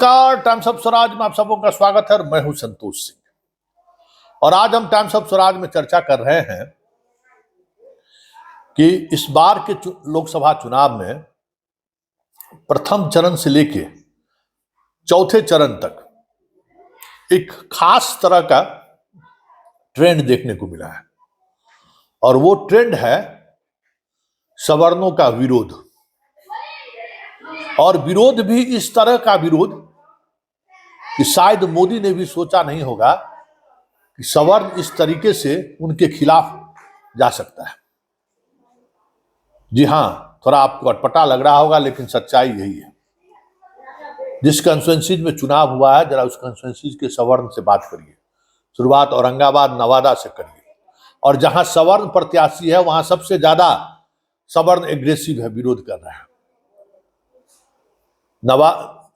नमस्कार, times of Swaraj में आप सबों का स्वागत है और मैं हूं संतोष सिंह। और आज हम टाइम्स ऑफ स्वराज में चर्चा कर रहे हैं कि इस बार के लोकसभा चुनाव में प्रथम चरण से लेके चौथे चरण तक एक खास तरह का ट्रेंड देखने को मिला है और वो ट्रेंड है सवर्णों का विरोध। और विरोध भी इस तरह का विरोध कि शायद मोदी ने भी सोचा नहीं होगा कि सवर्ण इस तरीके से उनके खिलाफ जा सकता है। जी हां, थोड़ा आपको अटपटा लग रहा होगा लेकिन सच्चाई यही है। जिस कंस्टिट्यूएंसीज में चुनाव हुआ है जरा उस कंस्टिट्यूएंसीज के सवर्ण से बात करिए। शुरुआत औरंगाबाद नवादा से करिए और जहां सवर्ण प्रत्याशी है वहां सबसे ज्यादा सवर्ण एग्रेसिव है, विरोध कर रहे हैं।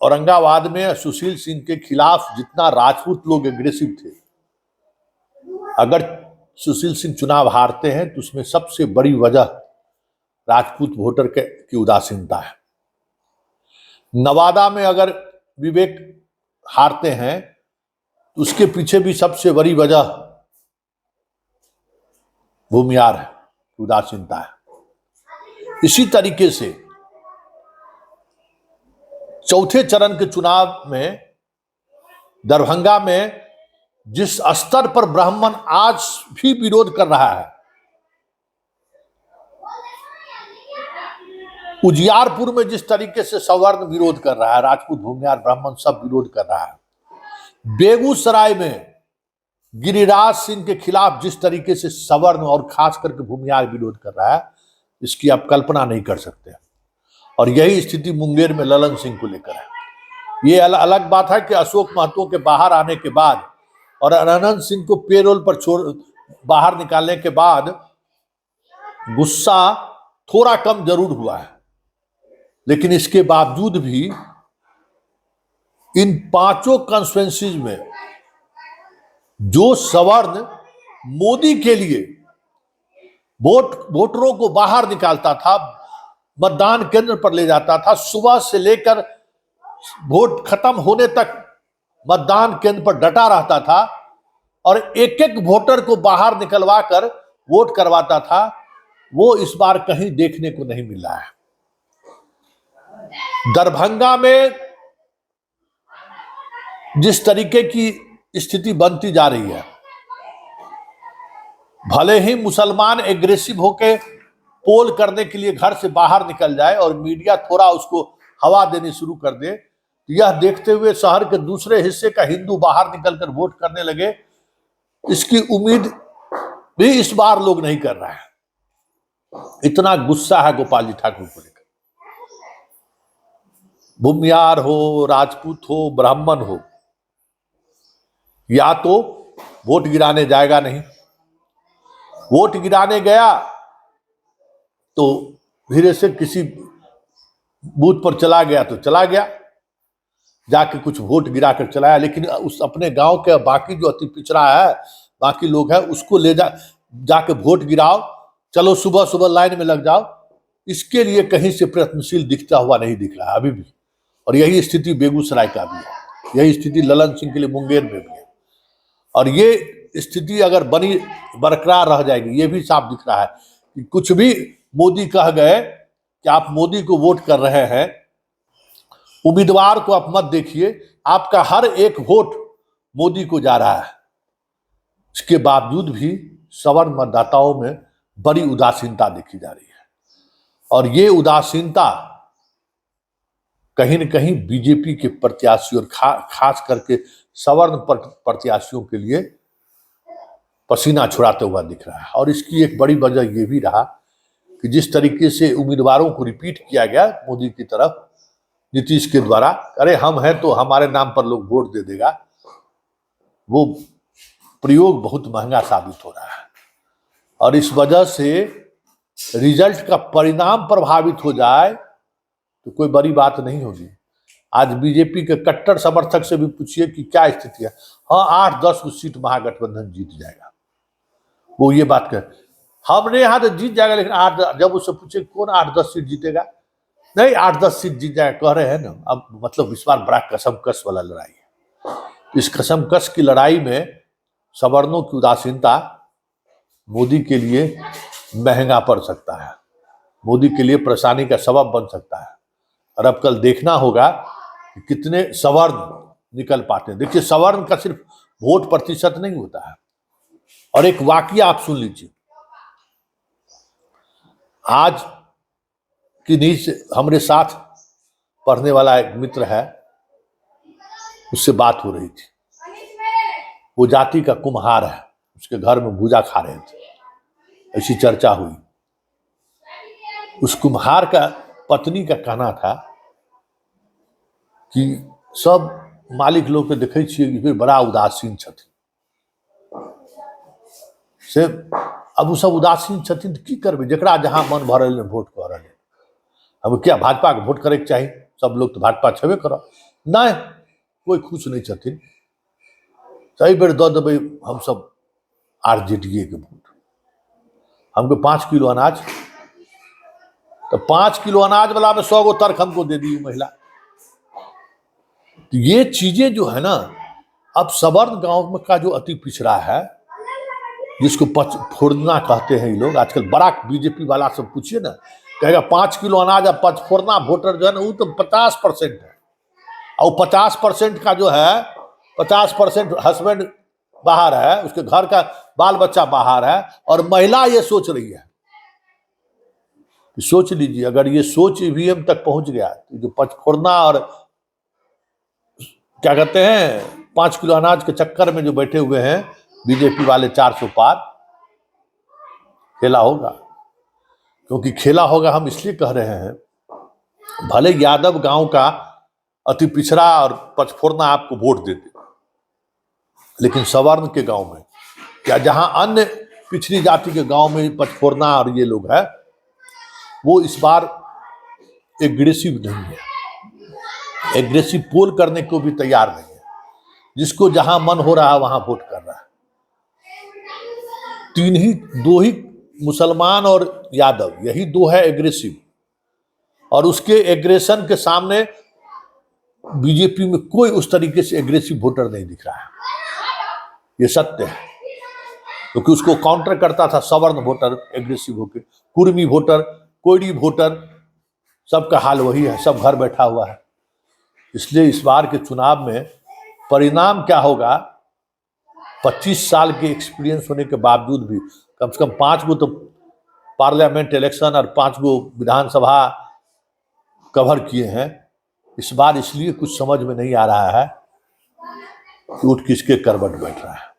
औरंगाबाद में सुशील सिंह के खिलाफ जितना राजपूत लोग एग्रेसिव थे, अगर सुशील सिंह चुनाव हारते हैं तो उसमें सबसे बड़ी वजह राजपूत वोटर की उदासीनता है। नवादा में अगर विवेक हारते हैं तो उसके पीछे भी सबसे बड़ी वजह भूमियार है, उदासीनता है। इसी तरीके से चौथे चरण के चुनाव में दरभंगा में जिस स्तर पर ब्राह्मण आज भी विरोध कर रहा है, उजियारपुर में जिस तरीके से सवर्ण विरोध कर रहा है, राजपूत भूमियार ब्राह्मण सब विरोध कर रहा है, बेगूसराय में गिरिराज सिंह के खिलाफ जिस तरीके से सवर्ण और खास करके भूमियार विरोध कर रहा है, इसकी आप कल्पना नहीं कर सकते। और यही स्थिति मुंगेर में ललन सिंह को लेकर है। ये अलग बात है कि अशोक महतो के बाहर आने के बाद और अनंत सिंह को पेरोल पर बाहर निकालने के बाद गुस्सा थोड़ा कम जरूर हुआ है, लेकिन इसके बावजूद भी इन पांचों कॉन्स्टिट्यूएंसीज में जो सवर्ण मोदी के लिए वोटरों को बाहर निकालता था, मतदान केंद्र पर ले जाता था, सुबह से लेकर वोट खत्म होने तक मतदान केंद्र पर डटा रहता था और एक एक वोटर को बाहर निकलवा कर वोट करवाता था, वो इस बार कहीं देखने को नहीं मिला है। दरभंगा में जिस तरीके की स्थिति बनती जा रही है, भले ही मुसलमान एग्रेसिव होके पोल करने के लिए घर से बाहर निकल जाए और मीडिया थोड़ा उसको हवा देनी शुरू कर दे, तो यह देखते हुए शहर के दूसरे हिस्से का हिंदू बाहर निकलकर वोट करने लगे, इसकी उम्मीद भी इस बार लोग नहीं कर रहे हैं। इतना गुस्सा है गोपाल जी ठाकुर को लेकर। भूमियार हो, राजपूत हो, ब्राह्मण हो, या तो वोट गिराने जाएगा नहीं, वोट गिराने गया तो धीरे से किसी बूथ पर चला गया तो चला गया, जाके कुछ वोट गिरा कर चलाया, लेकिन उस अपने गांव के बाकी जो अति पिछड़ा है, बाकी लोग हैं, उसको ले जाके वोट गिराओ, चलो सुबह सुबह लाइन में लग जाओ, इसके लिए कहीं से प्रयत्नशील दिखता हुआ नहीं दिख रहा है अभी भी। और यही स्थिति बेगूसराय का भी है, यही स्थिति ललन सिंह के लिए मुंगेर में भी है। और ये स्थिति अगर बरकरार रह जाएगी, ये भी साफ दिख रहा है कि कुछ भी मोदी कह गए कि आप मोदी को वोट कर रहे हैं, उम्मीदवार को आप मत देखिए, आपका हर एक वोट मोदी को जा रहा है। इसके बावजूद भी सवर्ण मतदाताओं में बड़ी उदासीनता देखी जा रही है और ये उदासीनता कहीं न कहीं बीजेपी के प्रत्याशी और खास करके सवर्ण प्रत्याशियों के लिए पसीना छुड़ाते हुआ दिख रहा है। और इसकी एक बड़ी वजह यह भी रहा कि जिस तरीके से उम्मीदवारों को रिपीट किया गया मोदी की तरफ नीतीश के द्वारा, अरे हम हैं तो हमारे नाम पर लोग वोट दे देगा, वो प्रयोग बहुत महंगा साबित हो रहा है। और इस वजह से रिजल्ट का परिणाम प्रभावित हो जाए तो कोई बड़ी बात नहीं होगी। आज बीजेपी के कट्टर समर्थक से भी पूछिए कि क्या स्थिति है, हाँ 8-10 सीट महागठबंधन जीत जाएगा, वो ये बात कर, हमने यहाँ तो जीत जाएगा, लेकिन जब उससे पूछे कौन 8-10 सीट जीतेगा, नहीं 8-10 सीट जीत जाए कह रहे हैं ना। अब मतलब इस बार बड़ा कसमकस वाला लड़ाई है। इस कसमकस की लड़ाई में सवर्णों की उदासीनता मोदी के लिए महंगा पड़ सकता है, मोदी के लिए परेशानी का सबब बन सकता है। और अब कल देखना होगा कि कितने सवर्ण निकल पाते हैं। देखिए सवर्ण का सिर्फ वोट प्रतिशत नहीं होता है। और एक वाकया आप सुन लीजिए, आज की न्यूज हमारे साथ पढ़ने वाला एक मित्र है, उससे बात हो रही थी। वो जाति का कुम्हार है, उसके घर में भूजा खा रहे थे, ऐसी चर्चा हुई। उस कुम्हार का पत्नी का कहना था कि सब मालिक लोग के देखे छियै कि बड़ा उदासीन छथिन से। अब वो सब उदासीन छथिन तो की करबै, जकरा जहाँ मन भर रहलै वोट कऽ रहलै। अब क्या भाजपा के वोट करे के चाही, सब लोग तो भाजपा छेबे करब। नहीं, कोई खुश नहीं छथिन। सही बेर दऽ देबै हम सब आरजेडीए के वोट। हमको 5 किलो अनाज, तो 5 किलो अनाज वाला में 100 गो तर्क हमको दे दी महिला। तो ये चीजें जो है ना, अब सवर्ण गांव में का जो अति पिछड़ा है, जिसको पचफोरना कहते हैं ये लोग, आजकल बड़ा बीजेपी वाला सब पूछिए ना, कहेगा 5 किलो अनाज। अब पचफोरना वोटर जो है ना, वो तो 50% है। और 50% का जो है, 50% हस्बैंड बाहर है, उसके घर का बाल बच्चा बाहर है, और महिला ये सोच रही है। सोच लीजिए, अगर ये सोच ईवीएम तक पहुंच गया तो जो पचफोरना और क्या कहते हैं 5 किलो अनाज के चक्कर में जो बैठे हुए हैं बीजेपी वाले 400 पार, खेला होगा। क्योंकि खेला होगा हम इसलिए कह रहे हैं, भले यादव गांव का अति पिछड़ा और पचफोरना आपको वोट देते, लेकिन सवर्ण के गांव में या जहां अन्य पिछड़ी जाति के गांव में पचफोरना और ये लोग है, वो इस बार एग्रेसिव नहीं है, एग्रेसिव पोल करने को भी तैयार नहीं है। जिसको जहां मन हो रहा है वहां वोट कर रहा है। दो ही मुसलमान और यादव, यही दो है एग्रेसिव। और उसके एग्रेशन के सामने बीजेपी में कोई उस तरीके से एग्रेसिव वोटर नहीं दिख रहा है, ये सत्य है। क्योंकि उसको काउंटर करता था सवर्ण वोटर एग्रेसिव होकर, कुर्मी वोटर, कोयरी वोटर, सबका हाल वही है, सब घर बैठा हुआ है। इसलिए इस बार के चुनाव में परिणाम क्या होगा, 25 साल के एक्सपीरियंस होने के बावजूद भी कम से कम 5 गो तो पार्लियामेंट इलेक्शन और 5 गो विधानसभा कवर किए हैं। इस बार इसलिए कुछ समझ में नहीं आ रहा है कि उठ किसके करवट बैठ रहा है।